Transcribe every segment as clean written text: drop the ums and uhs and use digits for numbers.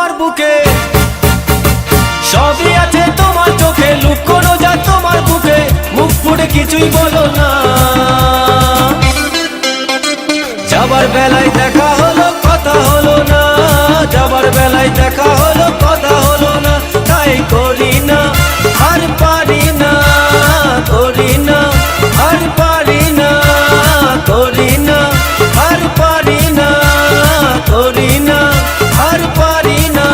তোমার বুকে, সবই আছে তোমার চোখে, লুকোনো যা তোমার বুকে, মুখ ফুটে কিছুই বলো না। যাবার বেলায় দেখা হলো কথা হলো না, যাবার বেলায় দেখা হলো কথা হলো না, তাই করি না আর পারি না, করি না আর পারি না, করি না আর পারি না, করি না আর পারি না।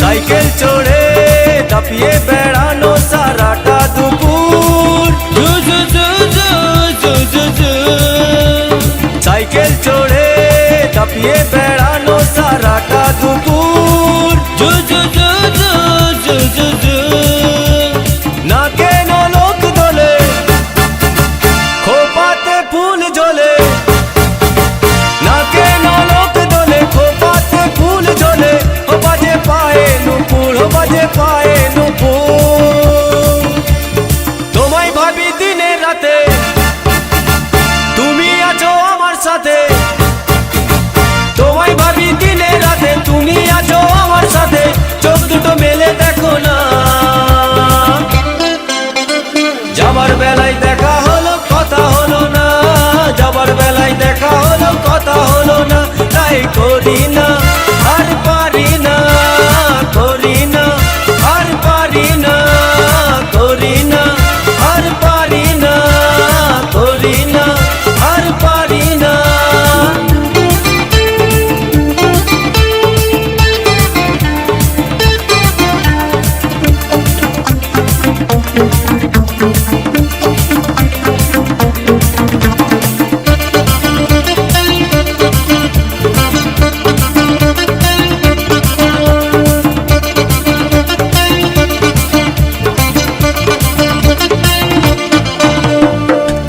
সাইকেল চড়ে দাপিয়ে বেড়ানো সারাটা দুপুর, সাইকেল চড়ে দাপিয়ে বেড়ানো সারাটা দুপুর, না কেন লোক দোলে খোপাতে ফুল ঝোলে, না কেন লোক দোলে খোপাতে ফুল ঝোলে, ও বাজে পায়ে নুপুর, ও বাজে পায়ে নুপুর। তোমায় ভাবি দিনে রাতে, তুমি আছো আমার সাথে, তোমায় ভাবি দিনে রাতে, তুমি আছো আমার সাথে, চোখ দুটো মেলে দেখো না। যাবার বেলায় দেখা হলো কথা হলো না, যাবার বেলায় দেখা হলো কথা হলো না, তাই করি না আর পারি না, করি না আর পারি না, করি না আর পারি না, করি না আর পারি না।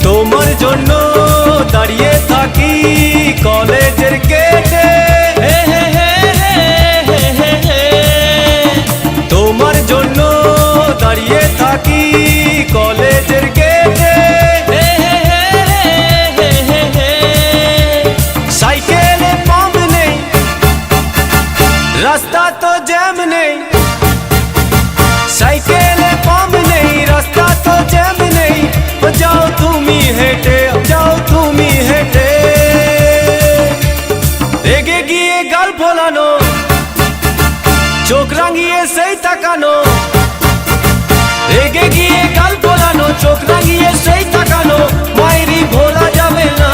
তোমার জন্য দাঁড়িয়ে থাকি কলেজের গেটে, তোমার জন্য দাঁড়িয়ে থাকি কলেজের গেটে, সাইকেলে পাম্প নেই, রাস্তা তো জ্যাম নেই, সাইকেলে পাম্প নেই, রাস্তা তো জ্যাম নেই, যাও তুমি হেঁটে, যাও তুমি হেঁটে। রেগে গিয়ে গাল ফোলানো, চোখ রাঙিয়ে সেই তাকানো, রেগে গিয়ে গাল ফোলানো, চোখ রাঙিয়ে সেই তাকানো, মায়েরই ভোলা যাবে না।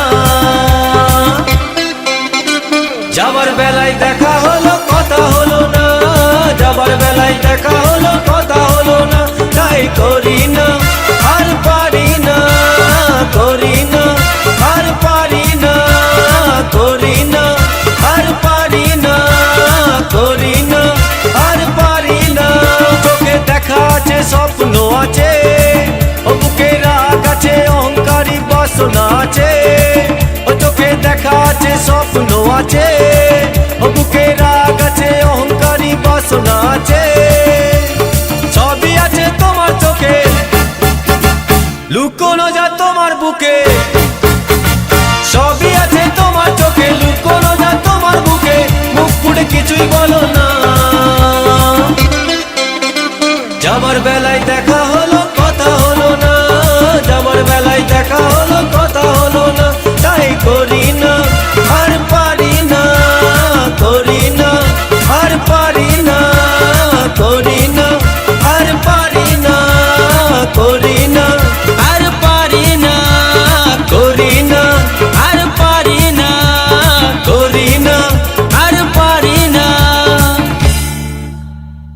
যাবার বেলায় দেখা হলো কথা হলো না, যাবার বেলায় দেখা হলো কথা হলো না, তাই করি না আর পারি না, করি না আর পারি না, করি না আর পারি না, করি না আর পারি না। চোখে দেখা আছে স্বপ্ন আছে, ও বুকে রাগ আছে অহংকারী বাসনা আছে, ও চোখে দেখা আছে স্বপ্ন আছে, ও বুকে রাগ আছে অহংকারী বাসনা আছে, সবই আছে তোমার চোখে, লুকোনো যা তোমার বুকে, সবই আছে তোমার চোখে, লুকোনো যা তোমার বুকে, মুখ ফুটে কিছুই বলো না। যাবার বেলায় দেখা